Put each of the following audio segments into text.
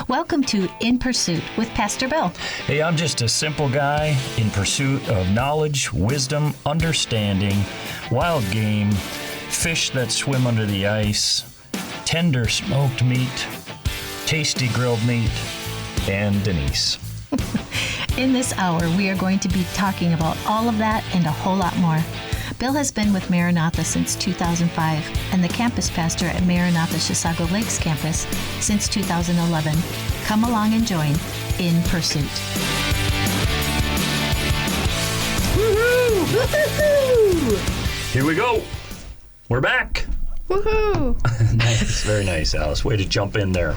Welcome to In Pursuit with Pastor Bill. Hey, I'm just a simple guy in pursuit of knowledge, wisdom, understanding, wild game, fish that swim under the ice, tender smoked meat, tasty grilled meat, and Denise. In this hour, we are going to be talking about all of that and a whole lot more. Bill has been with Maranatha since 2005 and the campus pastor at Maranatha Chisago Lakes campus since 2011. Come along and join In Pursuit. Woohoo! Woohoo! Here we go. We're back. Woohoo! Nice. Very nice, Alice. Way to jump in there.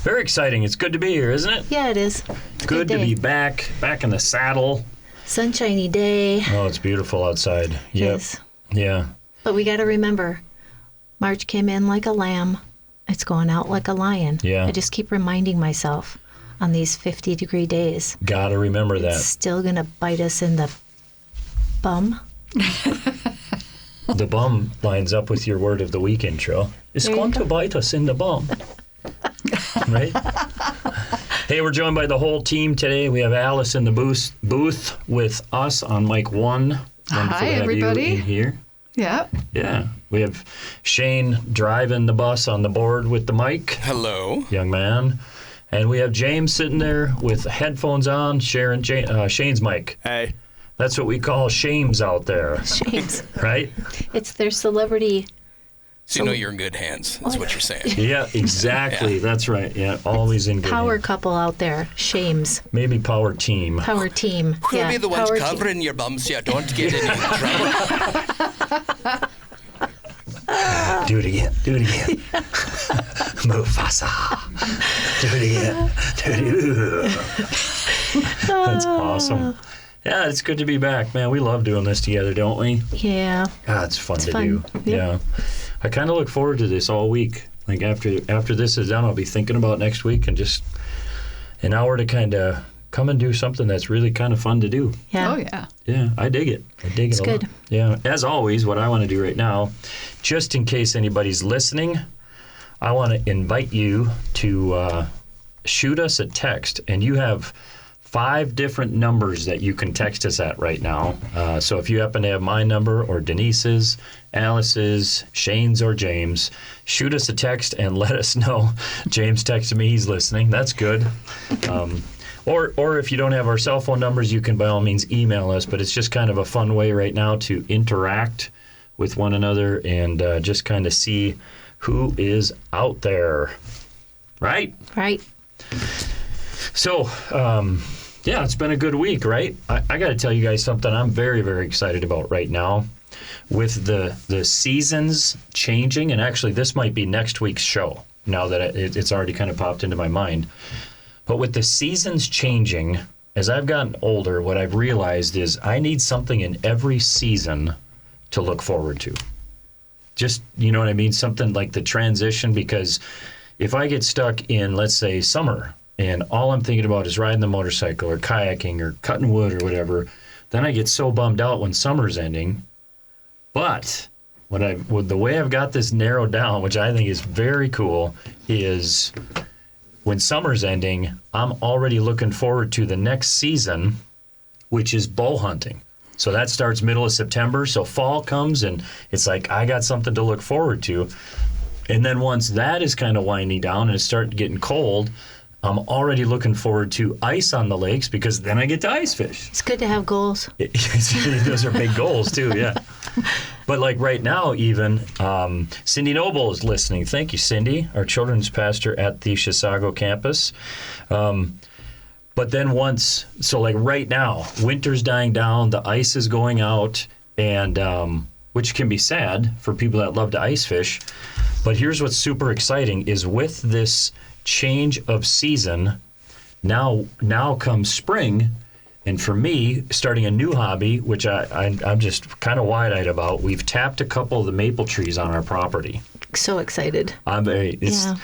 Very exciting. It's good to be here, isn't it? Yeah, it is. Good to be back in the saddle. Sunshiny day. Oh, it's beautiful outside. Yep. Yes. Yeah. But we got to remember, March came in like a lamb. It's going out like a lion. Yeah. I just keep reminding myself on these 50-degree days. Gotta remember that. It's still going to bite us in the bum. The bum lines up with your word of the week intro. It's There you going go. to bite us in the bum. Right? Hey, we're joined by the whole team today. We have Alice in the booth with us on mic 1. Wonderful Hi, to have everybody. you in here. Yeah. Yeah. We have Shane driving the bus on the board with the mic. Hello. Young man. And we have James sitting there with headphones on, sharing Shane's mic. Hey. That's what we call shames out there, James. right? It's their celebrity. So you know you're in good hands, is what you're saying. Yeah, exactly. That's right. Yeah, always in good Power hands. couple out there. Shames. Maybe power team. Power team. We'll be the ones power team. covering your bums so you don't get in any trouble. Do it again. Do it again. Mufasa. Do it again. Do it. That's awesome. Yeah, it's good to be back, man. We love doing this together, don't we? Yeah. God, it's fun to fun. do. Yep. Yeah. I kind of look forward to this all week. Like after this is done, I'll be thinking about next week and just an hour to kind of come and do something that's really kind of fun to do. Yeah. Oh, yeah. Yeah, I dig it. I dig It's it a lot. good. Yeah. As always, what I want to do right now, just in case anybody's listening, I want to invite you to shoot us a text, and you have 5 different numbers that you can text us at right now. So if you happen to have my number or Denise's, Alice's, Shane's, or James, shoot us a text and let us know. James texted me he's listening. That's good. Or if you don't have our cell phone numbers, you can by all means email us. But it's just kind of a fun way right now to interact with one another and just kind of see who is out there. Right? Right. So, yeah, it's been a good week, right? I got to tell you guys something I'm very, very excited about right now. With the seasons changing, and actually this might be next week's show now that it's already kind of popped into my mind. But with the seasons changing, as I've gotten older, what I've realized is I need something in every season to look forward to. Just, you know what I mean? Something like the transition, because if I get stuck in, let's say, summer, and all I'm thinking about is riding the motorcycle or kayaking or cutting wood or whatever, then I get so bummed out when summer's ending. But the way I've got this narrowed down, which I think is very cool, is when summer's ending, I'm already looking forward to the next season, which is bow hunting. So that starts middle of September. So fall comes and it's like I got something to look forward to. And then once that is kind of winding down and it's starting getting cold, I'm already looking forward to ice on the lakes because then I get to ice fish. It's good to have goals. Those are big goals too, yeah. But like right now even, Cindy Noble is listening. Thank you, Cindy, our children's pastor at the Chisago campus. But then so like right now, winter's dying down, the ice is going out, and which can be sad for people that love to ice fish. But here's what's super exciting is with this change of season, now comes spring, and for me, starting a new hobby, which I'm just kind of wide-eyed about. We've tapped a couple of the maple trees on our property. So excited. I'm very. Yeah.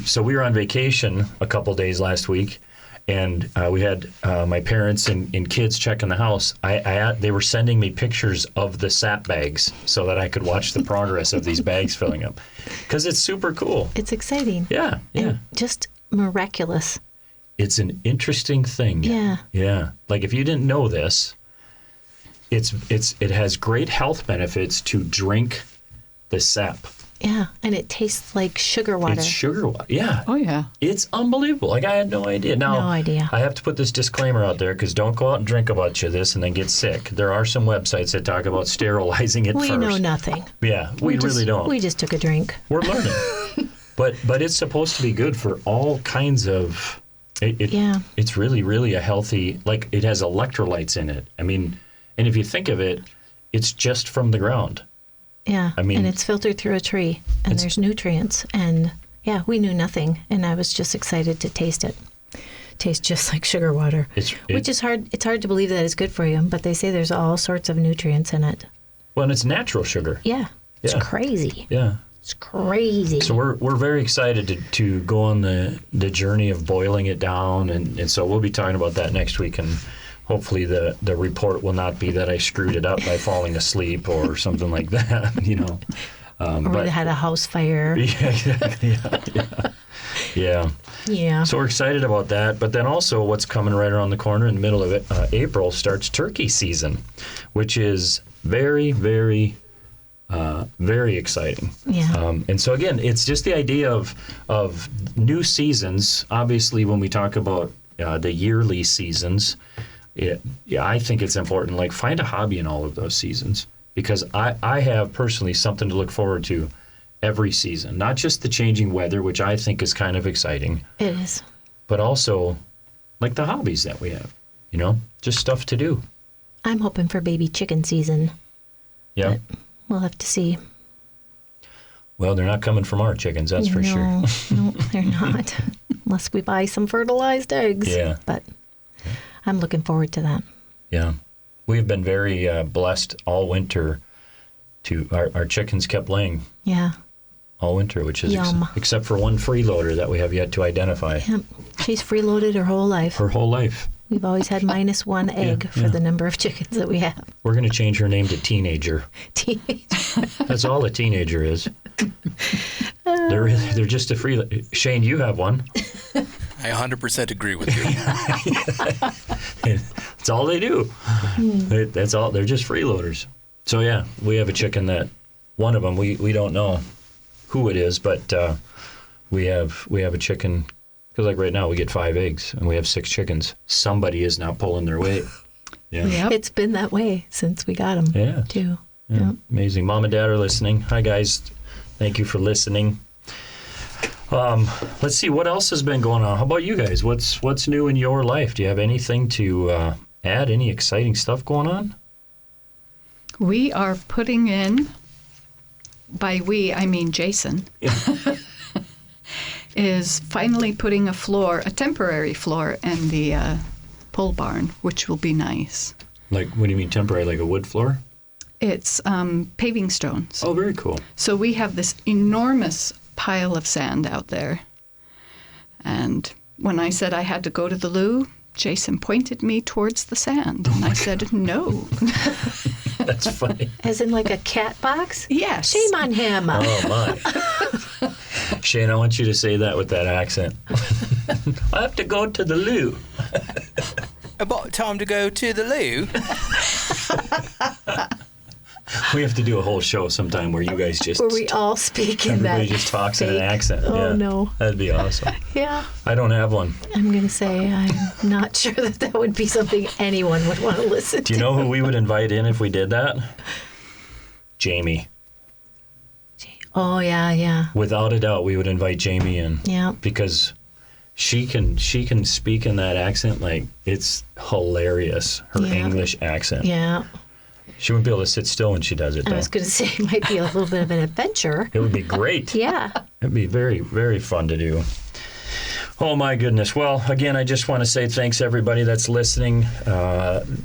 So we were on vacation a couple days last week, and we had my parents and kids checking the house. They were sending me pictures of the sap bags so that I could watch the progress of these bags filling up, because it's super cool. It's exciting. Yeah. And just miraculous. It's an interesting thing. Yeah. Yeah. Like if you didn't know this, it has great health benefits to drink the sap. Yeah, and it tastes like sugar water. It's sugar water. Yeah. Oh, yeah. It's unbelievable. Like I had no idea. Now, No idea. I have to put this disclaimer out there because don't go out and drink a bunch of this and then get sick. There are some websites that talk about sterilizing it We first. know nothing. Yeah, we really don't. We just took a drink. We're learning. But it's supposed to be good for all kinds of. Yeah. It's really, really a healthy. Like it has electrolytes in it. I mean, and if you think of it, it's just from the ground. Yeah, I mean- and it's filtered through a tree, and there's nutrients, and yeah, we knew nothing, and I was just excited to taste it. Tastes just like sugar water, which is hard. It's hard to believe that it's good for you, but they say there's all sorts of nutrients in it. Well, and it's natural sugar. Yeah, it's Yeah. crazy. Yeah. It's crazy. So we're very excited to go on the journey of boiling it down, and so we'll be talking about that next week, and hopefully the report will not be that I screwed it up by falling asleep or something like that, you know. or they had a house fire. Yeah, exactly. Yeah. Yeah. So we're excited about that, but then also what's coming right around the corner in the middle of it, April starts turkey season, which is very, very very exciting. Yeah. And so again, it's just the idea of new seasons. Obviously, when we talk about the yearly seasons, I think it's important. Like find a hobby in all of those seasons because I have personally something to look forward to every season. Not just the changing weather, which I think is kind of exciting, It is. but also like the hobbies that we have. You know, just stuff to do. I'm hoping for baby chicken season. Yeah. We'll have to see. Well, they're not coming from our chickens, that's for sure. No, they're not. Unless we buy some fertilized eggs. Yeah. But I'm looking forward to that. Yeah. We've been very blessed all winter to our chickens kept laying Yeah. all winter, which is Yum. except for one freeloader that we have yet to identify. Yep. She's freeloaded her whole life. Her whole life. We've always had minus one egg for the number of chickens that we have. We're going to change her name to Teenager. Teenage. That's all a teenager is. They're just a free. Shane, you have one. I 100% agree with you. That's all they do. That's all. They're just freeloaders. So yeah, we have a chicken that one of them we don't know who it is, but we have a chicken because like right now we get 5 eggs and we have 6 chickens. Somebody is not pulling their weight. Yeah. Yep. It's been that way since we got them, Yeah. too. Yeah, Yep. amazing. Mom and Dad are listening. Hi, guys. Thank you for listening. Let's see what else has been going on. How about you guys? What's new in your life? Do you have anything to add? Any exciting stuff going on? We are putting in, by we, I mean Jason, is finally putting a temporary floor in the pole barn, which will be nice. Like, what do you mean temporary? Like a wood floor? It's paving stones. Oh, very cool. So we have this enormous pile of sand out there. And when I said I had to go to the loo, Jason pointed me towards the sand. And I said, no. That's funny. As in like a cat box? Yes. Shame on him. Oh, my. Shane, I want you to say that with that accent. I have to go to the loo. About time to go to the loo. We have to do a whole show sometime where you guys just Where we all speak in everybody that. just talks in an fake- accent. Oh, Yeah. no. That'd be awesome. Yeah. I don't have one. I'm going to say I'm not sure that would be something anyone would want to listen to. Do you know who we would invite in if we did that? Jamie. Oh, yeah. Without a doubt, we would invite Jamie in. Yeah. Because she can speak in that accent like it's hilarious. Her Yeah. English accent. Yeah. She wouldn't be able to sit still when she does it, I though. was going to say it might be a little bit of an adventure. It would be great. Yeah. It'd be very, very fun to do. Oh, my goodness. Well, again, I just want to say thanks, everybody that's listening.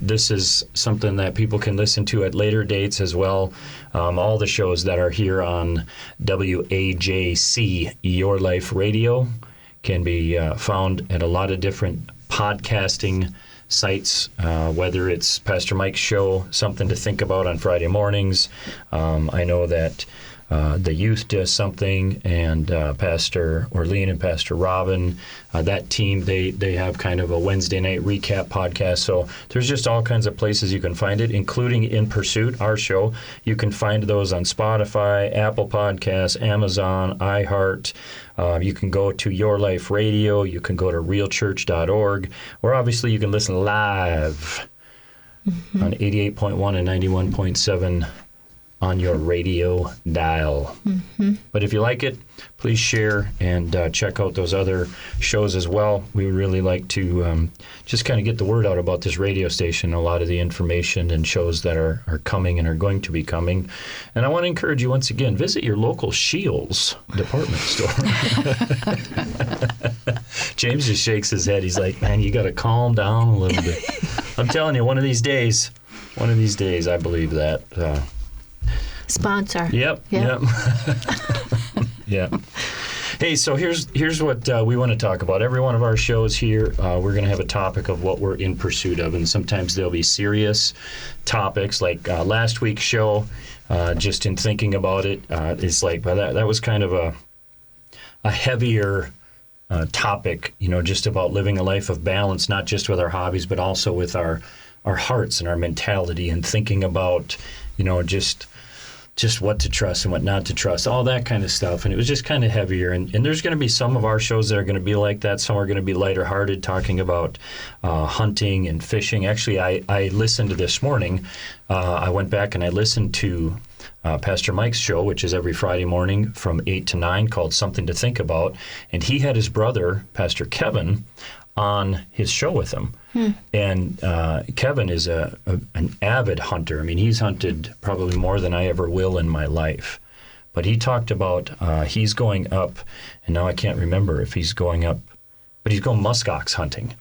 This is something that people can listen to at later dates as well. All the shows that are here on WAJC, Your Life Radio, can be found at a lot of different podcasting sites, whether it's Pastor Mike's show, Something to Think About on Friday mornings. I know that the youth does something, and Pastor Orlean and Pastor Robin, that team, they have kind of a Wednesday night recap podcast. So there's just all kinds of places you can find it, including In Pursuit, our show. You can find those on Spotify, Apple Podcasts, Amazon, iHeart. You can go to Your Life Radio. You can go to realchurch.org, or obviously you can listen live on 88.1 and 91.7 on your radio dial. But if you like it, please share and check out those other shows as well. We would really like to just kind of get the word out about this radio station, a lot of the information and shows that are coming and are going to be coming. And I want to encourage you once again, visit your local Scheels department store. James just shakes his head. He's like, man, you got to calm down a little bit. I'm telling you, one of these days, I believe that. Sponsor. Yep. Yeah. Hey, so here's what we want to talk about. Every one of our shows here, we're going to have a topic of what we're in pursuit of, and sometimes there'll be serious topics. Like last week's show, just in thinking about it, it's like that was kind of a heavier topic, just about living a life of balance, not just with our hobbies, but also with our hearts and our mentality, and thinking about, just what to trust and what not to trust, all that kind of stuff. And it was just kind of heavier. And there's going to be some of our shows that are going to be like that. Some are going to be lighter hearted, talking about hunting and fishing. Actually, I listened to this morning. I went back and I listened to Pastor Mike's show, which is every Friday morning from 8 to 9, called Something to Think About. And he had his brother, Pastor Kevin, on his show with him. And Kevin is an avid hunter. I mean, he's hunted probably more than I ever will in my life. But he talked about he's going up, and now I can't remember if he's going up, but he's going muskox hunting.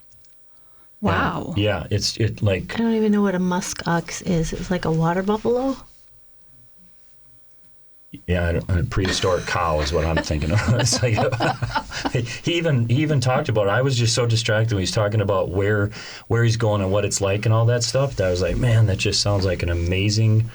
Wow. Yeah, it's like... I don't even know what a musk ox is. It's like a water buffalo? Yeah, a prehistoric cow is what I'm thinking of. It's like, he even talked about it. I was just so distracted when he's talking about where he's going and what it's like and all that stuff, that I was like, man, that just sounds like an amazing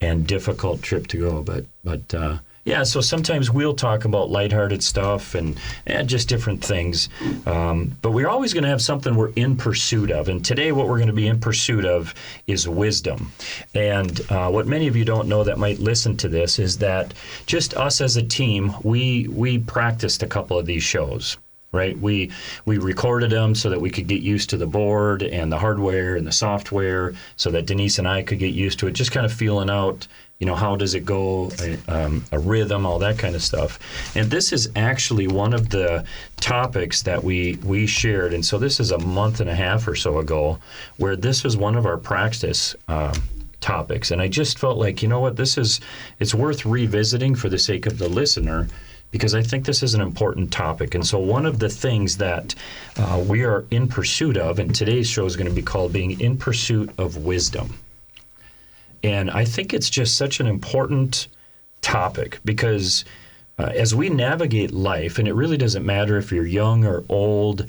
and difficult trip to go. But yeah, so sometimes we'll talk about lighthearted stuff and just different things. But we're always going to have something we're in pursuit of. And today what we're going to be in pursuit of is wisdom. And what many of you don't know that might listen to this is that just us as a team, we practiced a couple of these shows. Right, we recorded them so that we could get used to the board and the hardware and the software, so that Denise and I could get used to it. Just kind of feeling out, how does it go, a rhythm, all that kind of stuff. And this is actually one of the topics that we shared. And so this is a month and a half or so ago, where this was one of our practice topics. And I just felt like, it's worth revisiting for the sake of the listener, because I think this is an important topic. And so one of the things that we are in pursuit of, and today's show is going to be called Being in Pursuit of Wisdom. And I think it's just such an important topic, because as we navigate life, and it really doesn't matter if you're young or old,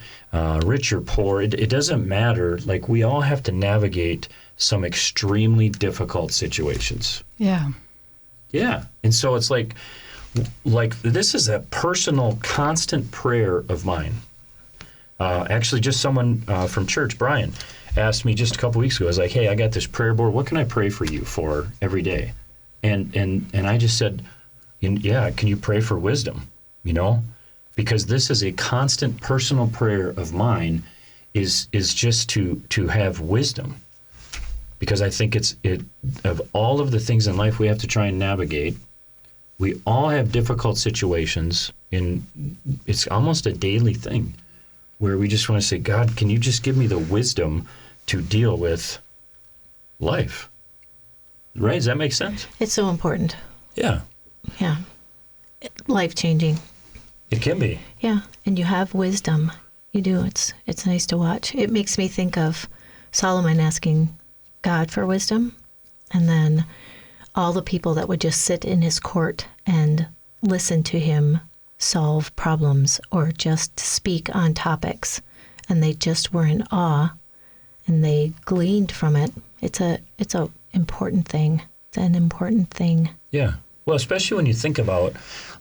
rich or poor, it doesn't matter. Like, we all have to navigate some extremely difficult situations. Yeah. Yeah. And so it's like this is a personal, constant prayer of mine. Actually, just someone from church, Brian, asked me just a couple weeks ago. I was like, hey, I got this prayer board. What can I pray for you for every day? And I just said, yeah, can you pray for wisdom? Because this is a constant personal prayer of mine, is just to have wisdom. Because I think of all of the things in life we have to try and navigate, we all have difficult situations, and it's almost a daily thing where we just want to say, God, can you just give me the wisdom to deal with life? Right? Does that make sense? It's so important. Yeah. Yeah. Life-changing. It can be. Yeah. And you have wisdom. You do. It's nice to watch. It makes me think of Solomon asking God for wisdom, and then all the people that would just sit in his court and listen to him solve problems or just speak on topics, and they just were in awe and they gleaned from it. It's a important thing. It's an important thing. Yeah. Well, especially when you think about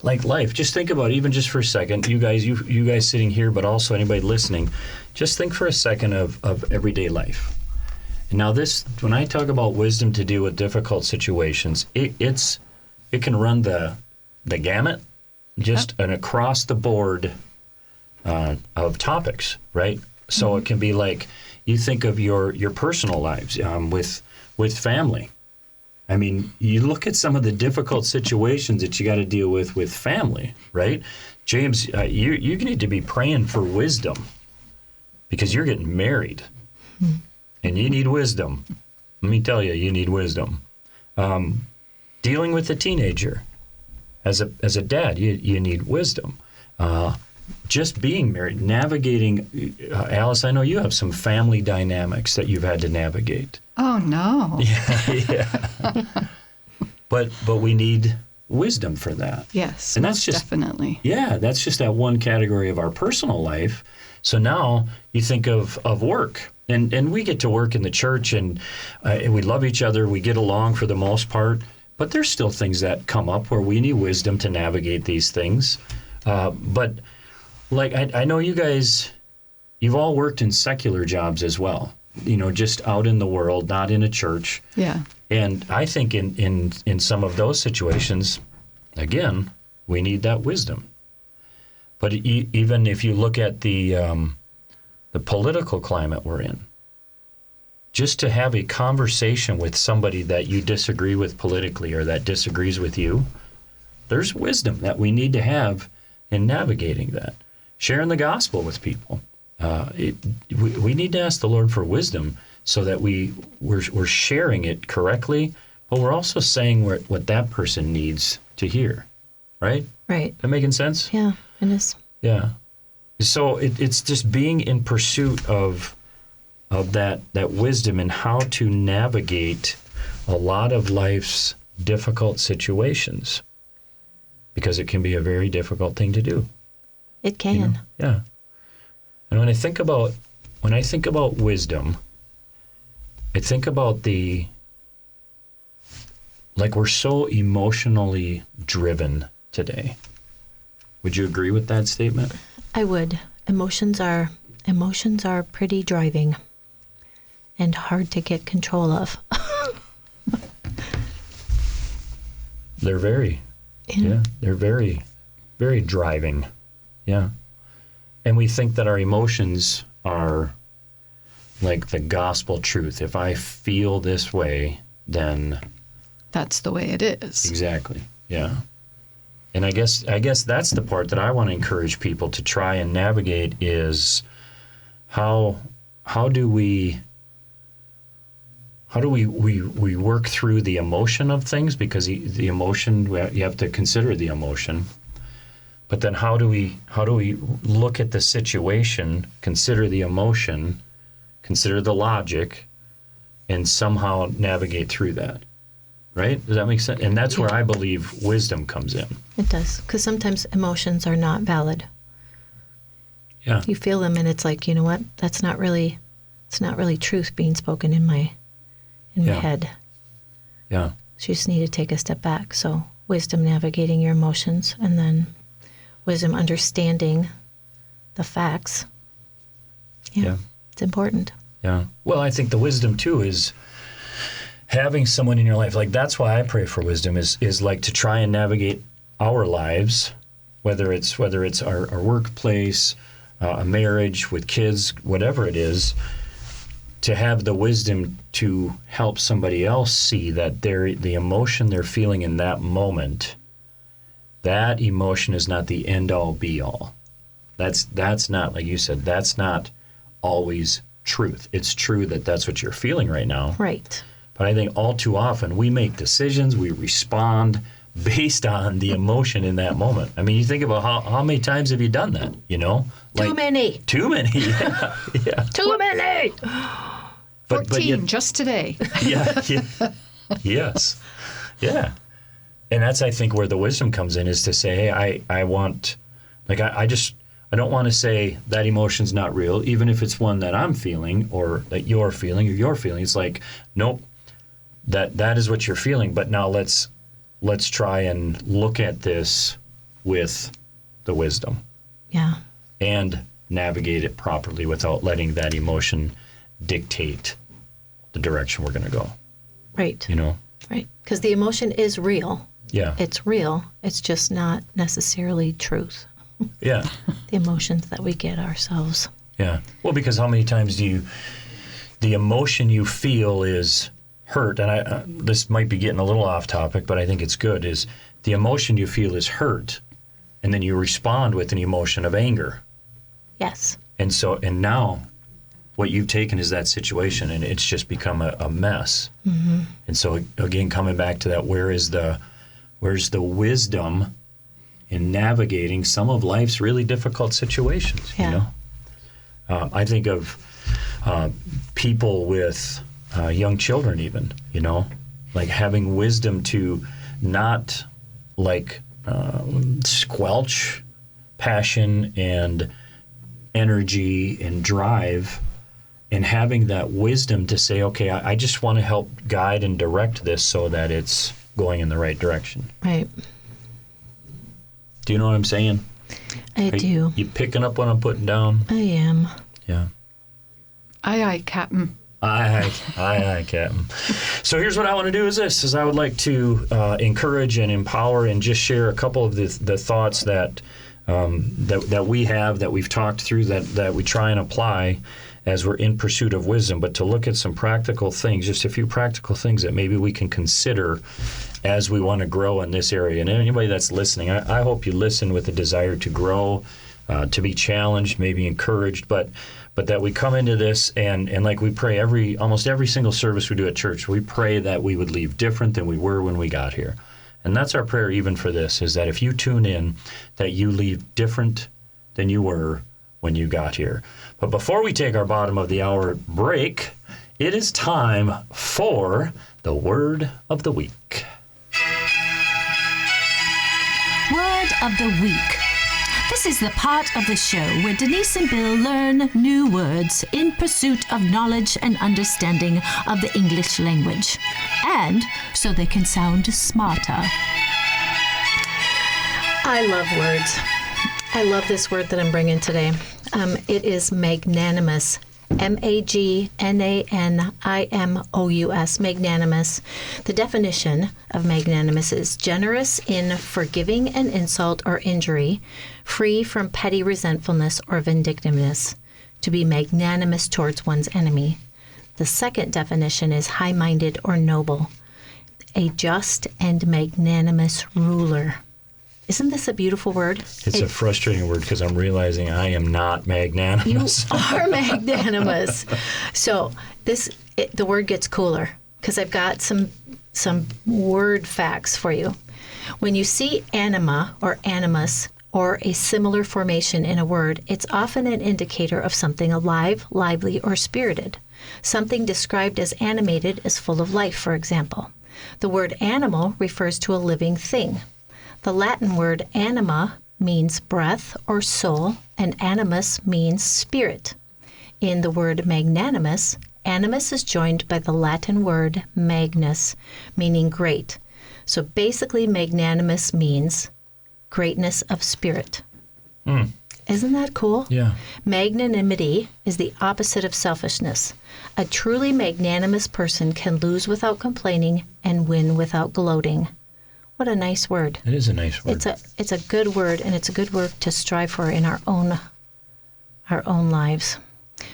like life. Just think about, even just for a second, you guys sitting here, but also anybody listening, just think for a second of everyday life. And now this, when I talk about wisdom to deal with difficult situations, it can run the gamut, just an across the board of topics, right? So it can be like, you think of your personal lives with family. I mean, you look at some of the difficult situations that you got to deal with family, right? James, you need to be praying for wisdom because you're getting married and you need wisdom. Let me tell you, you need wisdom. Dealing with a teenager, as a dad, you need wisdom. Just being married, navigating, Alice, I know you have some family dynamics that you've had to navigate. Oh, no. Yeah. But we need wisdom for that. Yes, And that's most just- definitely. Yeah, that's just that one category of our personal life. So now you think of work. And we get to work in the church, and we love each other. We get along for the most part. But there's still things that come up where we need wisdom to navigate these things. But like I know you guys, you've all worked in secular jobs as well. Just out in the world, not in a church. Yeah. And I think in some of those situations, again, we need that wisdom. But even if you look at the political climate we're in, just to have a conversation with somebody that you disagree with politically or that disagrees with you, there's wisdom that we need to have in navigating that. Sharing the gospel with people. We need to ask the Lord for wisdom so that we're sharing it correctly, but we're also saying what that person needs to hear, right? Right. That making sense? Yeah, it is. Yeah. So it's just being in pursuit of that wisdom and how to navigate a lot of life's difficult situations, because it can be a very difficult thing to do. It can. Yeah. And when I think about wisdom, I think about we're so emotionally driven today. Would you agree with that statement? I would. Emotions are pretty driving and hard to get control of. They're very, they're very, very driving. Yeah. And we think that our emotions are like the gospel truth. If I feel this way, then That's the way it is. exactly. Yeah. And I guess that's the part that I want to encourage people to try and navigate is how do we work through the emotion of things, because the emotion, you have to consider the emotion. But then how do we look at the situation, consider the emotion, consider the logic, and somehow navigate through that? Right? Does that make sense? And that's where I believe wisdom comes in. It does, because sometimes emotions are not valid. Yeah. You feel them, and it's like, you know what? It's not really truth being spoken in my head. Yeah. So you just need to take a step back. So wisdom navigating your emotions, and then wisdom understanding the facts. Yeah. It's important. Yeah. Well, I think the wisdom too is having someone in your life. Like, that's why I pray for wisdom is like to try and navigate our lives, whether it's our workplace, a marriage with kids, whatever it is, to have the wisdom to help somebody else see that the emotion they're feeling in that moment, that emotion is not the end all be all. That's not, like you said, that's not always truth. It's true that that's what you're feeling right now. Right. But I think all too often we make decisions, we respond based on the emotion in that moment. I mean, you think about how many times have you done that, Too many. Too many, yeah. Yeah. Too many. 14 just today. Yeah. Yes. Yeah. And that's, I think, where the wisdom comes in, is to say, hey, I want, like, I don't want to say that emotion's not real, even if it's one that I'm feeling or that you're feeling or you're feeling. It's like, nope, that is what you're feeling. But now let's let's try and look at this with the wisdom Yeah. and navigate it properly without letting that emotion dictate the direction we're going to go, Right. you know? Right. Because the emotion is real. Yeah. It's real. It's just not necessarily truth. Yeah. The emotions that we get ourselves. Yeah. Well, because how many times the emotion you feel is hurt, and this might be getting a little off topic, but I think it's good, is the emotion you feel is hurt, and then you respond with an emotion of anger. Yes. And now what you've taken is that situation, and it's just become a mess. Mm-hmm. And so, again, coming back to that, where's the wisdom in navigating some of life's really difficult situations, Yeah. you know? I think of people with young children even, you know, like having wisdom to not like squelch passion and energy and drive, and having that wisdom to say, okay, I just want to help guide and direct this so that it's going in the right direction. Right. Do you know what I'm saying? I do. You picking up what I'm putting down? I am. Yeah. Aye, aye, Captain. Aye, Captain. So here's what I want to do is I would like to encourage and empower and just share a couple of the thoughts that we have, that we've talked through, that we try and apply as we're in pursuit of wisdom, but to look at some practical things, just a few practical things that maybe we can consider as we want to grow in this area. And anybody that's listening, I hope you listen with a desire to grow, to be challenged, maybe encouraged, but that we come into this and like we pray almost every single service we do at church, we pray that we would leave different than we were when we got here. And that's our prayer even for this, is that if you tune in, that you leave different than you were when you got here. But before we take our bottom of the hour break, it is time for the Word of the Week. Word of the Week. This is the part of the show where Denise and Bill learn new words in pursuit of knowledge and understanding of the English language, and so they can sound smarter. I love words. I love this word that I'm bringing today. It is magnanimous. magnanimous. Magnanimous. The definition of magnanimous is generous in forgiving an insult or injury, free from petty resentfulness or vindictiveness, to be magnanimous towards one's enemy. The second definition is high-minded or noble, a just and magnanimous ruler. Isn't this a beautiful word? It's a frustrating word because I'm realizing I am not magnanimous. You are magnanimous. So the word gets cooler because I've got some word facts for you. When you see anima or animus or a similar formation in a word, it's often an indicator of something alive, lively, or spirited. Something described as animated is full of life, for example. The word animal refers to a living thing. The Latin word anima means breath or soul, and animus means spirit. In the word magnanimous, animus is joined by the Latin word magnus, meaning great. So basically, magnanimous means greatness of spirit. Isn't that cool? Yeah. Magnanimity is the opposite of selfishness. A truly magnanimous person can lose without complaining and win without gloating. What a nice word. It is a nice word. It's a good word, and it's a good word to strive for in our own lives.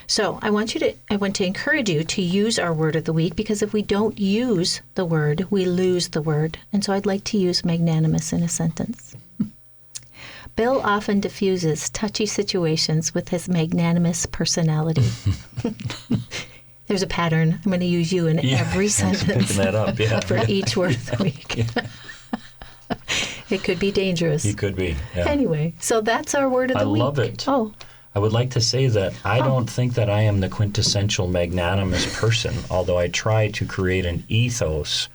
So I want to encourage you to use our word of the week, because if we don't use the word, we lose the word. And so I'd like to use magnanimous in a sentence. Bill often diffuses touchy situations with his magnanimous personality. There's a pattern. I'm going to use you in every sentence. Picking that up, yeah. For each word of the week. It could be dangerous. It could be, yeah. Anyway, so that's our word of the week. I love it. Oh, I would like to say that I don't think that I am the quintessential magnanimous person, although I try to create an ethos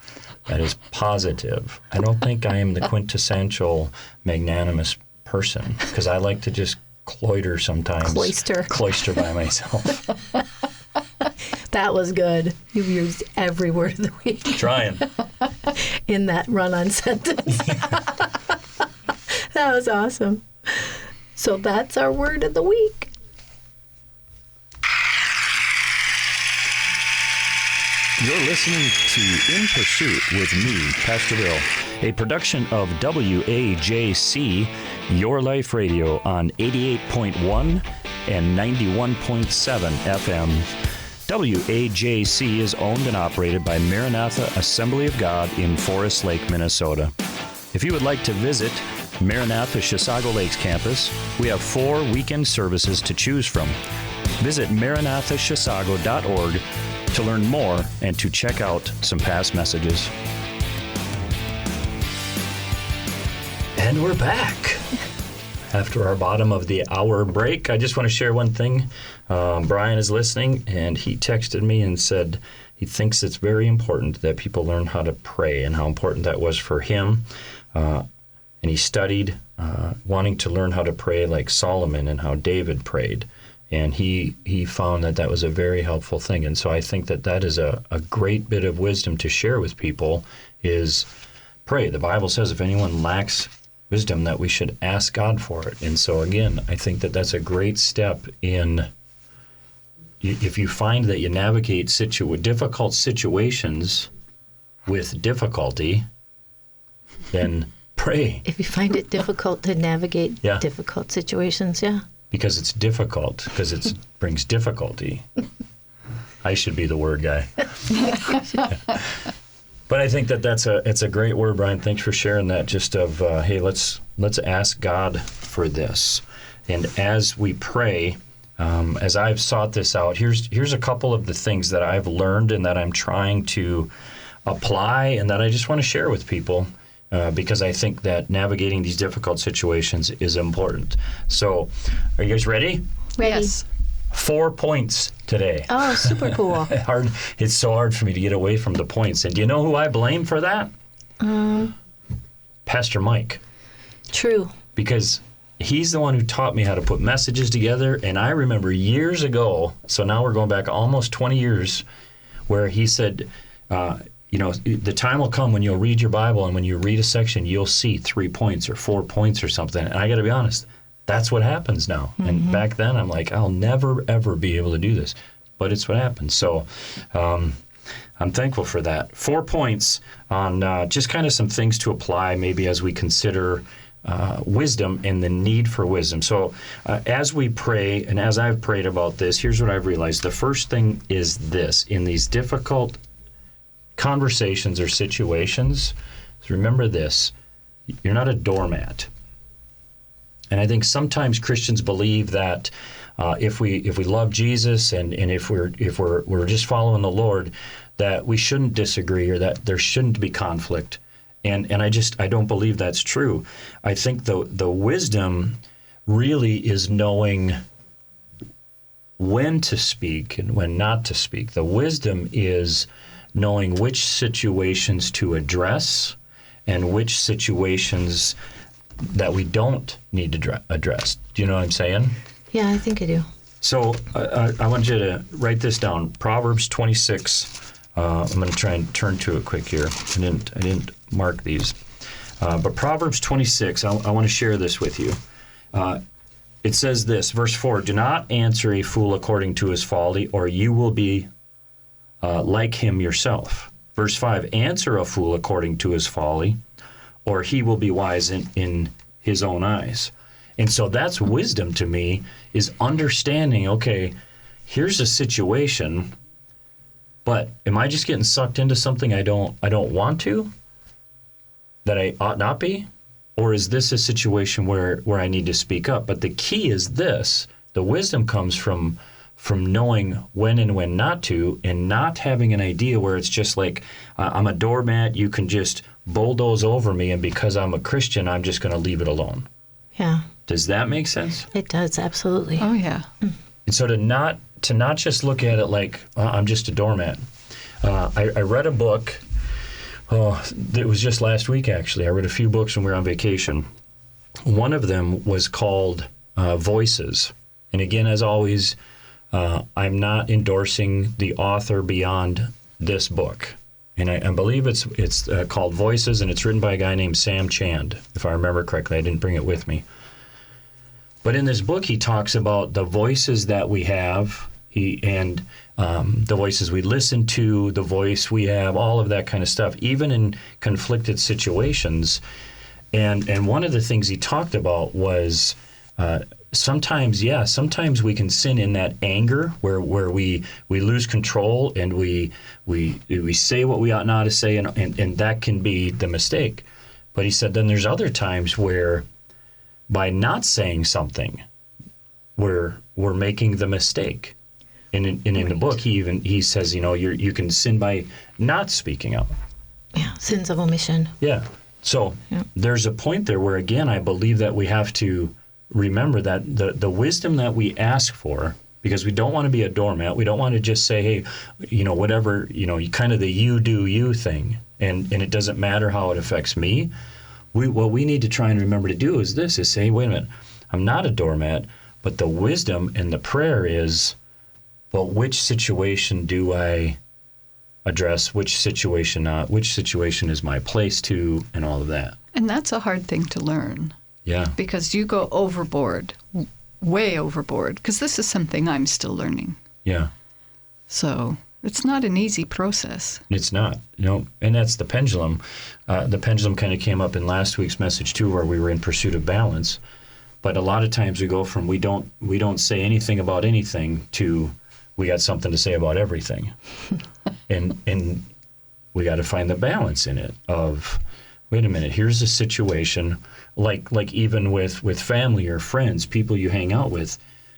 that is positive. I don't think I am the quintessential magnanimous person, because I like to just cloister sometimes. Cloister by myself. that was good. You've used every word of the week. Trying. in that run-on sentence. That was awesome. So that's our word of the week. You're listening to In Pursuit with me, Pastor Bill, a production of WAJC, Your Life Radio on 88.1 and 91.7 FM. WAJC is owned and operated by Maranatha Assembly of God in Forest Lake, Minnesota. If you would like to visit Maranatha Chisago Lakes campus, we have 4 weekend services to choose from. Visit maranathachisago.org to learn more and to check out some past messages. And we're back. After our bottom of the hour break, I just want to share one thing. Brian is listening, and he texted me and said he thinks it's very important that people learn how to pray and how important that was for him. And he studied wanting to learn how to pray like Solomon and how David prayed. And he found that was a very helpful thing. And so I think that is a great bit of wisdom to share with people is pray. The Bible says if anyone lacks wisdom, that we should ask God for it. And so again, I think that's a great step in, if you find that you navigate difficult situations with difficulty, then pray. If you find it difficult to navigate difficult situations, Because it's difficult, because it brings difficulty. I should be the word guy. But I think it's a great word, Brian. Thanks for sharing that. Just of hey, let's ask God for this. And as we pray, as I've sought this out, here's a couple of the things that I've learned and that I'm trying to apply, and that I just want to share with people. Because I think that navigating these difficult situations is important. So, are you guys ready? Ready. Yes. 4 points today. Oh, super cool. It's so hard for me to get away from the points. And do you know who I blame for that? Pastor Mike. True. Because he's the one who taught me how to put messages together. And I remember years ago, so now we're going back almost 20 years, where he said, the time will come when you'll read your Bible, and when you read a section, you'll see 3 points or 4 points or something. And I got to be honest, that's what happens now. Mm-hmm. And back then, I'm like, I'll never, ever be able to do this. But it's what happens. So I'm thankful for that. 4 points on just kind of some things to apply maybe as we consider wisdom and the need for wisdom. So as we pray, and as I've prayed about this, here's what I've realized. The first thing is this. In these difficult conversations or situations, remember this: you're not a doormat. And I think sometimes Christians believe that if we love Jesus and if we're just following the Lord, that we shouldn't disagree or that there shouldn't be conflict. And I don't believe that's true. I think the wisdom really is knowing when to speak and when not to speak. The wisdom is knowing which situations to address and which situations that we don't need to address. Do you know what I'm saying? Yeah, I think I do. So I want you to write this down. Proverbs 26. I'm going to try and turn to it quick here. I didn't mark these. But Proverbs 26, I want to share this with you. It says this, verse 4, "Do not answer a fool according to his folly, or you will be like him yourself." Verse 5, "Answer a fool according to his folly, or he will be wise in his own eyes." And so that's wisdom to me, is understanding, okay, here's a situation, but am I just getting sucked into something I don't want to, that I ought not be? Or is this a situation where I need to speak up? But the key is this: the wisdom comes from knowing when and when not to, and not having an idea where it's just like, I'm a doormat, you can just bulldoze over me, and because I'm a Christian, I'm just going to leave it alone. Yeah. Does that make sense? It does, absolutely. Oh, yeah. And so to not just look at it like, I'm just a doormat. I read a book. It was just last week, actually. I read a few books when we were on vacation. One of them was called Voices. And again, as always, I'm not endorsing the author beyond this book. And I believe it's called Voices, and it's written by a guy named Sam Chand, if I remember correctly. I didn't bring it with me. But in this book, he talks about the voices that we have, the voices we listen to, the voice we have, all of that kind of stuff, even in conflicted situations. And one of the things he talked about was sometimes we can sin in that anger where we lose control and we say what we ought not to say, and that can be the mistake. But he said then there's other times where by not saying something, we're making the mistake. And in the book, he says, you can sin by not speaking up. Yeah, sins of omission. Yeah. So there's a point there where, again, I believe that we have to remember that the wisdom that we ask for, because we don't want to be a doormat. We don't want to just say, hey, whatever, kind of the you do you thing. And it doesn't matter how it affects me. What we need to try and remember to do is say, wait a minute, I'm not a doormat, but the wisdom and the prayer is, well, which situation do I address, which situation not, which situation is my place to, and all of that. And that's a hard thing to learn. Yeah. Because you go overboard, way overboard, because this is something I'm still learning. Yeah. So it's not an easy process. It's not, and that's the pendulum. The pendulum kind of came up in last week's message too, where we were in pursuit of balance. But a lot of times we go from we don't say anything about anything to we got something to say about everything. and we got to find the balance in it of, wait a minute, here's a situation like even with family or friends, people you hang out with,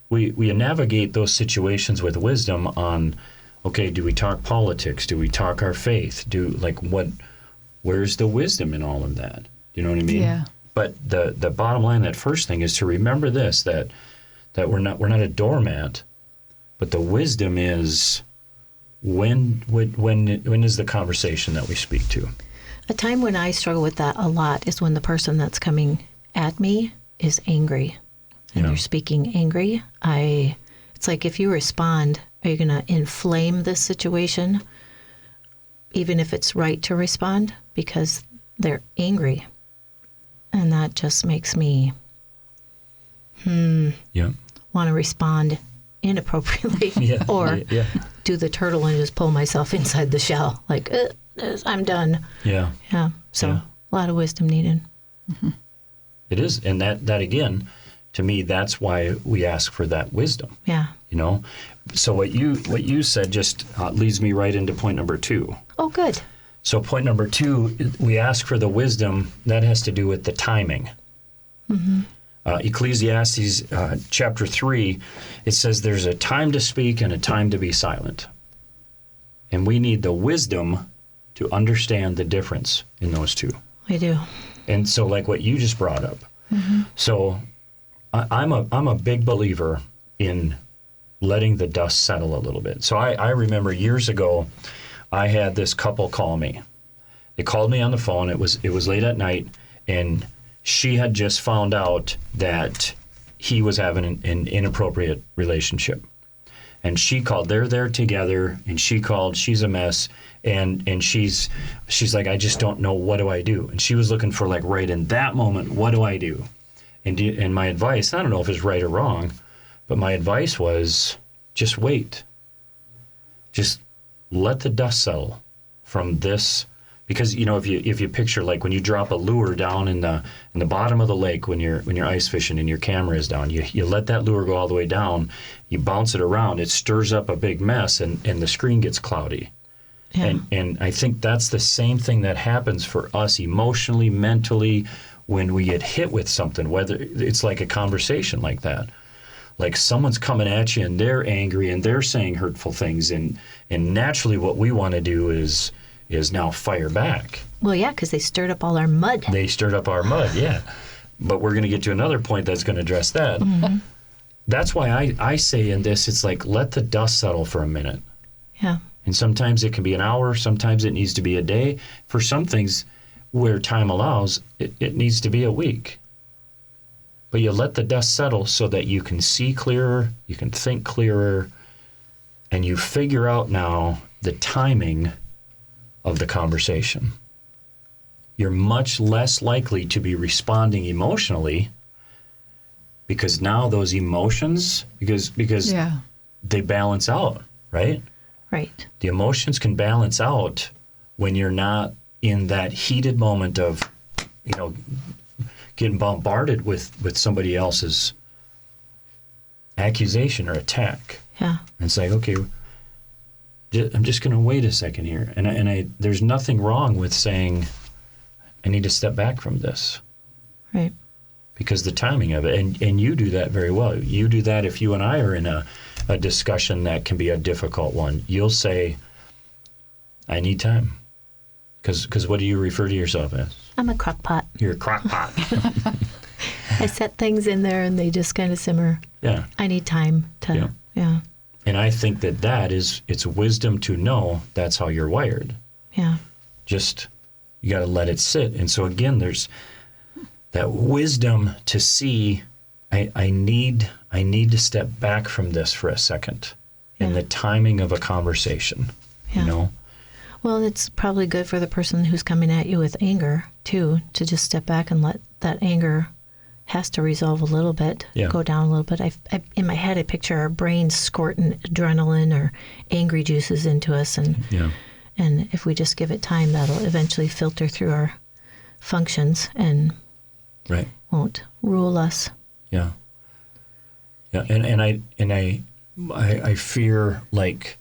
we navigate those situations with wisdom on, okay, do we talk politics? Do we talk our faith? Where's the wisdom in all of that? You know what I mean? Yeah. But the bottom line, that first thing is to remember this, that we're not a doormat, but the wisdom is when is the conversation that we speak to? A time when I struggle with that a lot is when the person that's coming at me is angry and they're speaking angry. It's like, if you respond, are you going to inflame this situation, even if it's right to respond, because they're angry? And that just makes me want to respond inappropriately or do the turtle and just pull myself inside the shell, like, I'm done. Yeah. So a lot of wisdom needed. Mm-hmm. It is. And that again, to me, that's why we ask for that wisdom. Yeah. So what you said just leads me right into point number 2. Oh, good. So point number 2, we ask for the wisdom that has to do with the timing. Mm-hmm. Ecclesiastes chapter 3, it says there's a time to speak and a time to be silent. And we need the wisdom to understand the difference in those two. We do. And so like what you just brought up. Mm-hmm. So I'm a big believer in letting the dust settle a little bit. So I remember years ago, I had this couple call me. They called me on the phone. It was late at night, and she had just found out that he was having an inappropriate relationship. And she called. They're there together, and she called. She's a mess, and she's like, I just don't know, what do I do? And she was looking for, like, right in that moment, what do I do? And my advice, I don't know if it's right or wrong, but my advice was just wait. Just let the dust settle from this. Because if you picture, like, when you drop a lure down in the bottom of the lake when you're ice fishing and your camera is down, you let that lure go all the way down, you bounce it around, it stirs up a big mess, and the screen gets cloudy. Yeah. And I think that's the same thing that happens for us emotionally, mentally, when we get hit with something, whether it's like a conversation like that. Like someone's coming at you and they're angry and they're saying hurtful things, and naturally what we want to do is now fire back. Well, yeah, because they stirred up all our mud. They stirred up our mud, yeah. But we're going to get to another point that's going to address that. Mm-hmm. That's why I say in this, it's like, let the dust settle for a minute. Yeah. And sometimes it can be an hour, sometimes it needs to be a day. For some things, where time allows, it needs to be a week. But you let the dust settle so that you can see clearer, you can think clearer, and you figure out now the timing of the conversation. You're much less likely to be responding emotionally because now those emotions, because Yeah. they balance out, right? Right. The emotions can balance out when you're not in that heated moment of, getting bombarded with somebody else's accusation or attack. Yeah. And it's like, okay, I'm just going to wait a second here. And I there's nothing wrong with saying, I need to step back from this. Right. Because the timing of it, and you do that very well. You do that if you and I are in a discussion that can be a difficult one. You'll say, I need time. Because what do you refer to yourself as? I'm a crock pot. You're a crock pot. I set things in there and they just kind of simmer. Yeah. I need time to, yeah. And I think that it's wisdom to know that's how you're wired. Yeah. Just, you got to let it sit. And so again, there's that wisdom to see, I need to step back from this for a second. And the timing of a conversation, Yeah. Well, it's probably good for the person who's coming at you with anger, too, to just step back and let that anger has to resolve a little bit, go down a little bit. I in my head, I picture our brains squirting adrenaline or angry juices into us. And if we just give it time, that'll eventually filter through our functions and won't rule us. Yeah. Yeah. And I fear like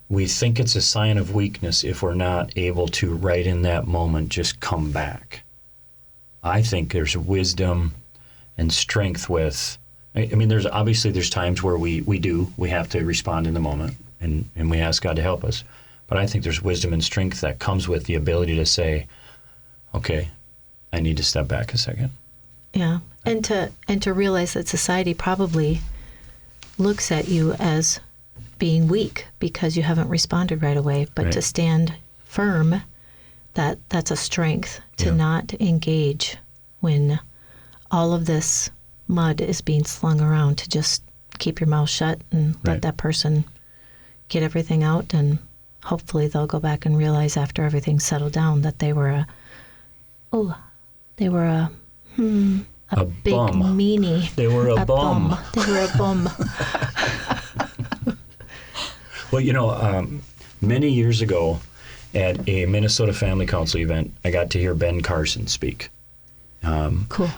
we think it's a sign of weakness if we're not able to, right in that moment, just come back. I think there's wisdom and strength with, I mean, there's times where we have to respond in the moment and we ask God to help us. But I think there's wisdom and strength that comes with the ability to say, okay, I need to step back a second. Yeah. And to realize that society probably looks at you as being weak because you haven't responded right away, but to stand firm, that's a strength to not engage when all of this mud is being slung around, to just keep your mouth shut and let that person get everything out, and hopefully they'll go back and realize after everything's settled down that they were a big bum. meanie. They were a bum. They were a bum. Well, many years ago at a Minnesota Family Council event, I got to hear Ben Carson speak. Cool.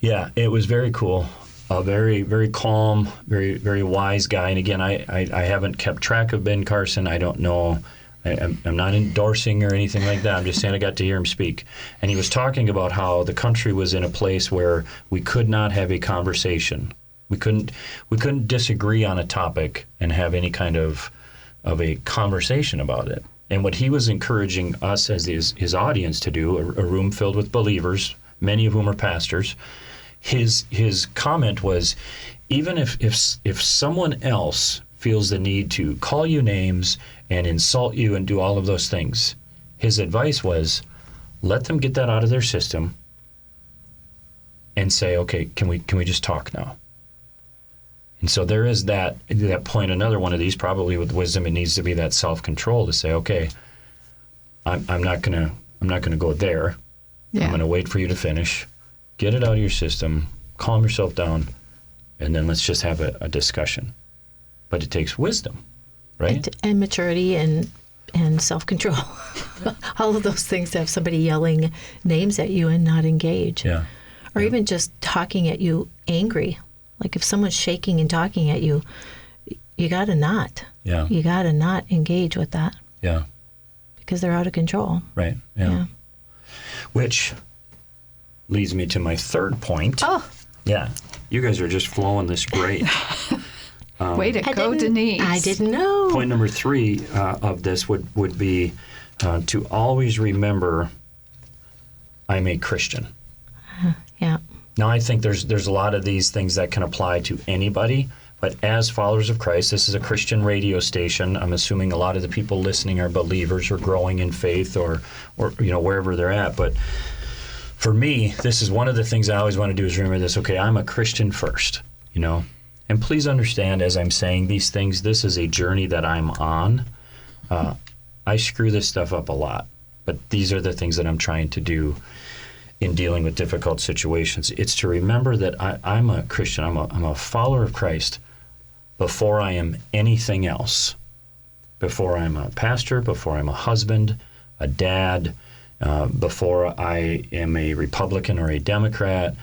Yeah, it was very cool. A very, very calm, very, very wise guy. And again, I haven't kept track of Ben Carson. I don't know. I'm not endorsing or anything like that. I'm just saying I got to hear him speak. And he was talking about how the country was in a place where we could not have a conversation. We couldn't disagree on a topic and have any kind of a conversation about it. And what he was encouraging us as his audience to do, a room filled with believers, many of whom are pastors, his comment was, even if someone else feels the need to call you names and insult you and do all of those things, his advice was, let them get that out of their system and say, okay, can we just talk now? And so there is that point. Another one of these, probably with wisdom, it needs to be that self-control to say, okay, I'm not gonna go there. Yeah. I'm gonna wait for you to finish, get it out of your system, calm yourself down, and then let's just have a discussion. But it takes wisdom, right? And maturity and self-control. All of those things, to have somebody yelling names at you and not engage. Yeah. Or even just talking at you angry. Like if someone's shaking and talking at you, you got to not. Yeah. You got to not engage with that. Yeah. Because they're out of control. Right. Yeah. Which leads me to my third point. Oh. Yeah. You guys are just flowing this great. Way to go, Denise. I didn't know. Point number 3 of this would be to always remember I'm a Christian. Yeah. Now, I think there's a lot of these things that can apply to anybody, but as followers of Christ, this is a Christian radio station. I'm assuming a lot of the people listening are believers or growing in faith or wherever they're at. But for me, this is one of the things I always want to do is remember this. Okay, I'm a Christian first, And please understand, as I'm saying these things, this is a journey that I'm on. I screw this stuff up a lot, but these are the things that I'm trying to do in dealing with difficult situations. It's to remember that I'm a Christian. I'm a follower of Christ before I am anything else. Before I'm a pastor, before I'm a husband, a dad, before I am a Republican or a Democrat.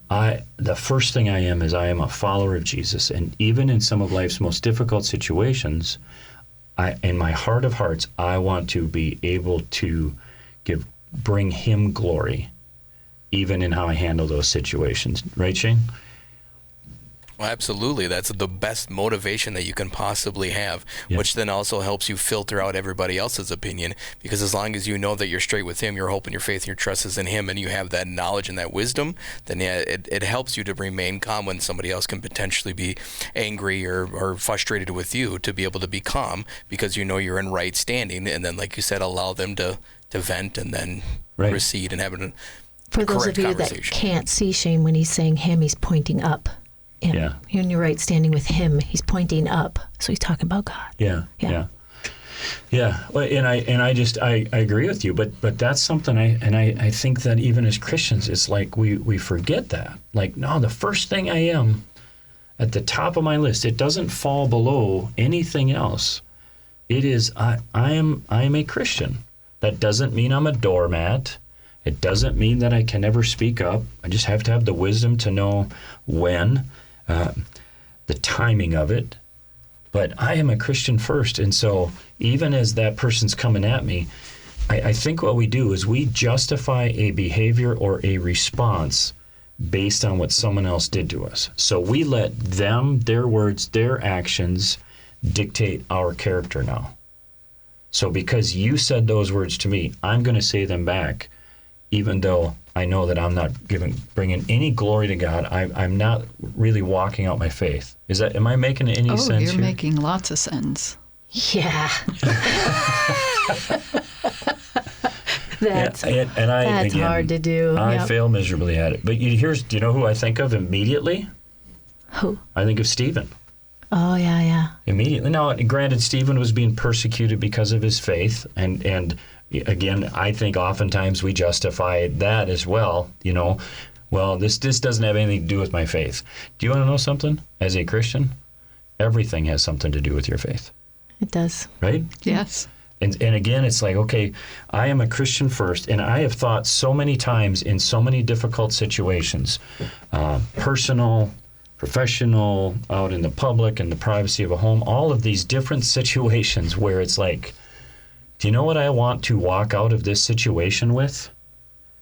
The first thing I am is I am a follower of Jesus. And even in some of life's most difficult situations, in my heart of hearts, I want to be able to bring him glory, even in how I handle those situations. Right, Shane? Well, absolutely. That's the best motivation that you can possibly have, which then also helps you filter out everybody else's opinion, because as long as you know that you're straight with him, your hope and your faith and your trust is in him, and you have that knowledge and that wisdom, then it helps you to remain calm when somebody else can potentially be angry or frustrated with you, to be able to be calm because you know you're in right standing, and then, like you said, allow them to vent and then proceed and have a For those of you that can't see Shane, when he's saying him, he's pointing up. You're in your right standing with him. He's pointing up, so he's talking about God. Yeah. Well, and I agree with you, but that's something I think that even as Christians, it's like we forget that. Like, no, the first thing I am at the top of my list, it doesn't fall below anything else. It is I am a Christian. That doesn't mean I'm a doormat. It doesn't mean that I can never speak up. I just have to have the wisdom to know when. The timing of it, but I am a Christian first. And so even as that person's coming at me, I think what we do is we justify a behavior or a response based on what someone else did to us. So we let them, their words, their actions dictate our character now. So because you said those words to me, I'm going to say them back, even though I know that I'm not bringing any glory to God. I'm not really walking out my faith. Am I making any sense? Oh, you're here? making lots of sense. Yeah. That's hard to do. I fail miserably at it. But do you know who I think of immediately? Who? I think of Stephen. Oh, yeah. Immediately. Now, granted, Stephen was being persecuted because of his faith, and again, I think oftentimes we justify that as well. Well, this doesn't have anything to do with my faith. Do you want to know something? As a Christian, everything has something to do with your faith. It does. Right? Yes. And again, it's like, okay, I am a Christian first, and I have thought so many times in so many difficult situations, personal, professional, out in the public, in the privacy of a home, all of these different situations where it's like, do you know what I want to walk out of this situation with?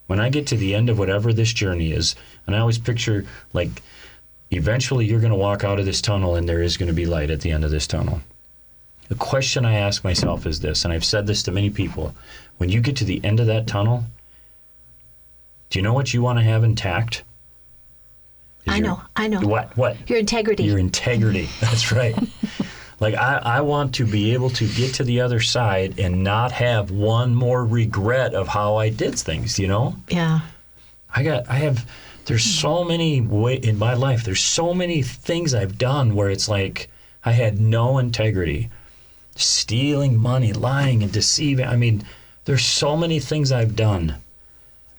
When I get to the end of whatever this journey is, and I always picture, like, eventually you're going to walk out of this tunnel and there is going to be light at the end of this tunnel. The question I ask myself is this, and I've said this to many people, when you get to the end of that tunnel, do you know what you want to have intact? I know. What? Your integrity. Your integrity. That's right. Like, I want to be able to get to the other side and not have one more regret of how I did things, Yeah. There's so many in my life, there's so many things I've done where it's like I had no integrity. Stealing money, lying and deceiving. I mean, there's so many things I've done.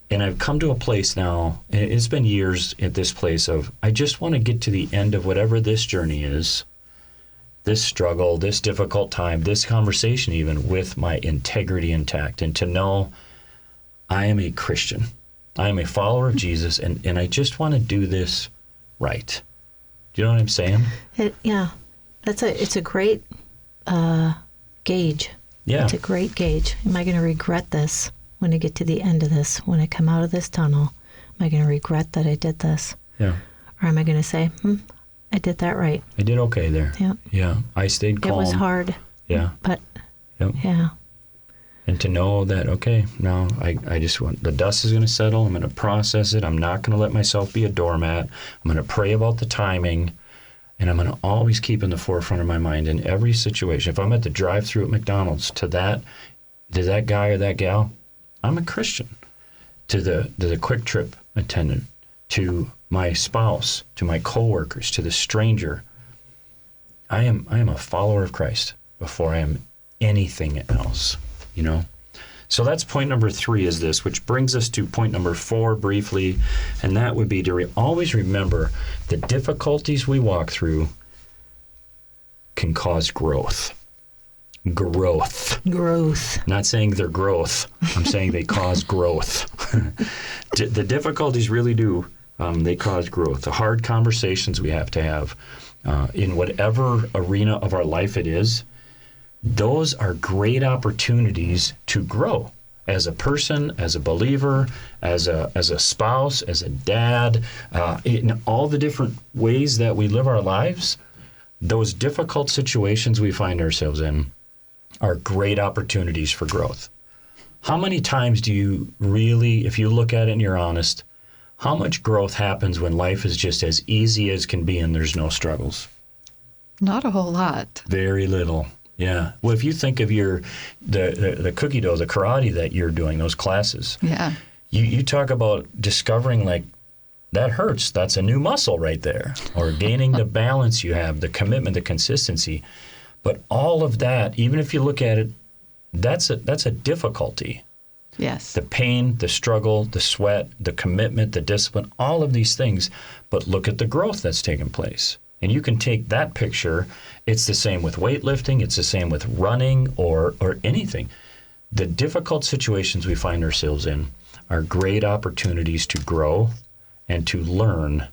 And I've come to a place now, and it's been years at this place of, I just want to get to the end of whatever this journey is, this struggle, this difficult time, this conversation even, with my integrity intact, and to know I am a Christian. I am a follower of Jesus, and I just want to do this right. Do you know what I'm saying? It's a great gauge. Yeah. It's a great gauge. Am I going to regret this when I get to the end of this? When I come out of this tunnel, am I going to regret that I did this? Yeah. Or am I going to say, I did that right? I did okay there. Yeah. Yeah. I stayed calm. It was hard. Yeah. But, yep. Yeah. And to know that, okay, now I just want, the dust is going to settle. I'm going to process it. I'm not going to let myself be a doormat. I'm going to pray about the timing. And I'm going to always keep in the forefront of my mind in every situation. If I'm at the drive-thru at McDonald's, to that guy or that gal, I'm a Christian. To the Quick Trip attendant, to my spouse, to my coworkers, to the stranger, I am a follower of Christ before I am anything else. you know. So that's point number 3 is this, which brings us to point number 4 briefly, and that would be to always remember the difficulties we walk through can cause growth. Growth. Not saying they're growth. I'm saying they cause growth. The difficulties really do. They cause growth. The hard conversations we have to have in whatever arena of our life it is, those are great opportunities to grow as a person, as a believer, as a spouse, as a dad, in all the different ways that we live our lives. Those difficult situations we find ourselves in are great opportunities for growth. How many times do you really, if you look at it and you're honest, how much growth happens when life is just as easy as can be and there's no struggles? Not a whole lot. Very little. Yeah. Well, if you think of the cookie dough, the karate that you're doing, those classes. Yeah. You talk about discovering like that hurts. That's a new muscle right there. Or gaining the balance you have, the commitment, the consistency. But all of that, even if you look at it, that's a difficulty. Yes. The pain, the struggle, the sweat, the commitment, the discipline, all of these things. But look at the growth that's taken place. And you can take that picture. It's the same with weightlifting. It's the same with running or anything. The difficult situations we find ourselves in are great opportunities to grow and to learn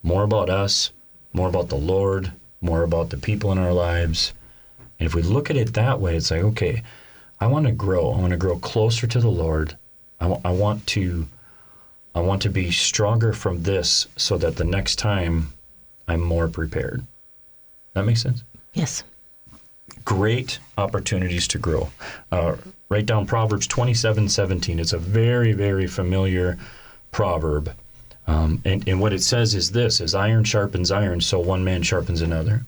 more about us, more about the Lord, more about the people in our lives. And if we look at it that way, it's like, okay, I want to grow. I want to grow closer to the Lord. I want to be stronger from this so that the next time I'm more prepared. That makes sense? Yes. Great opportunities to grow. Write down Proverbs 27:17. It's a very, very familiar proverb. And what it says is this, as iron sharpens iron, so one man sharpens another.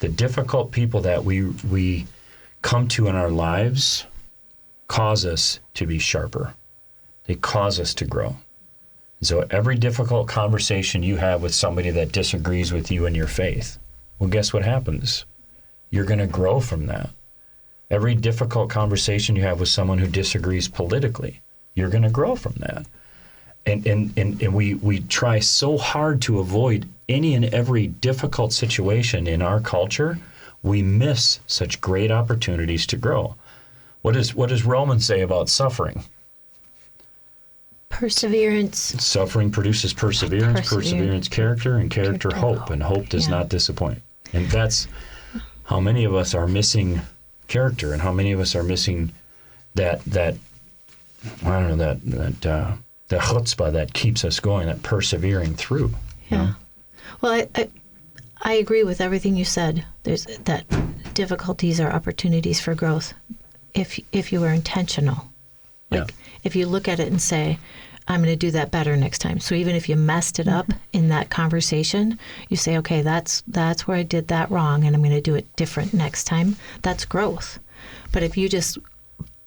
The difficult people that we come to in our lives cause us to be sharper. They cause us to grow. So every difficult conversation you have with somebody that disagrees with you in your faith, well, guess what happens? You're going to grow from that. Every difficult conversation you have with someone who disagrees politically, you're going to grow from that. And we try so hard to avoid any and every difficult situation in our culture. We miss such great opportunities to grow. What does Romans say about suffering? Perseverance. Suffering produces perseverance character, and character hope, and hope does not disappoint. And that's how many of us are missing character, and how many of us are missing that I don't know, the chutzpah that keeps us going, that persevering through. Yeah. You know? Well, I agree with everything you said. There's that difficulties are opportunities for growth if you are intentional. Like if you look at it and say, I'm going to do that better next time. So even if you messed it up in that conversation, you say, okay, that's where I did that wrong, and I'm going to do it different next time. That's growth. But if you just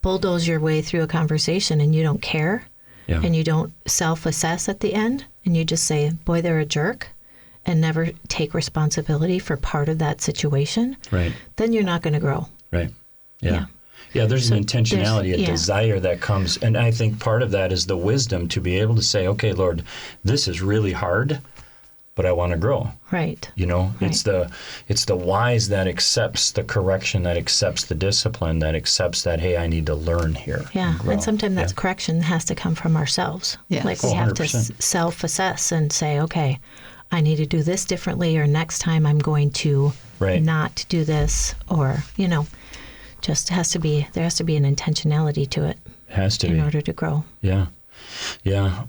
bulldoze your way through a conversation and you don't care, and you don't self-assess at the end, and you just say, boy, they're a jerk, and never take responsibility for part of that situation, right, then you're not going to grow. Right. Yeah. Yeah, there's an intentionality, a desire that comes. And I think part of that is the wisdom to be able to say, okay, Lord, this is really hard, but I want to grow. Right. You know, right. It's the wise that accepts the correction, that accepts the discipline, that accepts that, hey, I need to learn here. Yeah. And sometimes that correction has to come from ourselves. Yes. Like we have 100%. to self-assess and say, okay, I need to do this differently, or next time I'm going to not do this, or, you know, there has to be an intentionality to it. Has to in be. order to grow. Yeah. Yeah.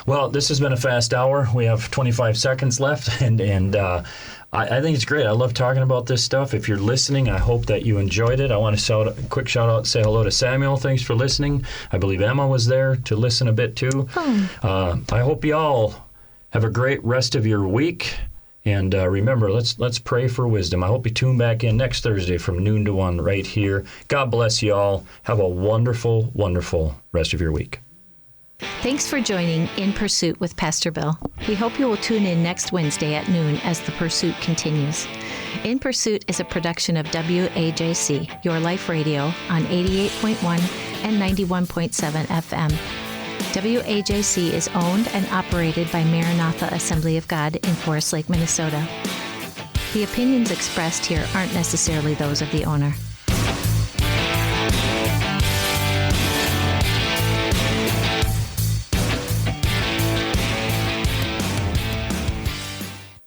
Well, this has been a fast hour. We have 25 seconds left, and I think it's great. I love talking about this stuff. If you're listening, I hope that you enjoyed it. I want to quick shout out, say hello to Samuel. Thanks for listening. I believe Emma was there to listen a bit too. I hope you all have a great rest of your week. And remember, let's pray for wisdom. I hope you tune back in next Thursday from noon to 1 right here. God bless you all. Have a wonderful, wonderful rest of your week. Thanks for joining In Pursuit with Pastor Bill. We hope you will tune in next Wednesday at noon as the pursuit continues. In Pursuit is a production of WAJC, Your Life Radio, on 88.1 and 91.7 FM. WAJC is owned and operated by Maranatha Assembly of God in Forest Lake, Minnesota. The opinions expressed here aren't necessarily those of the owner.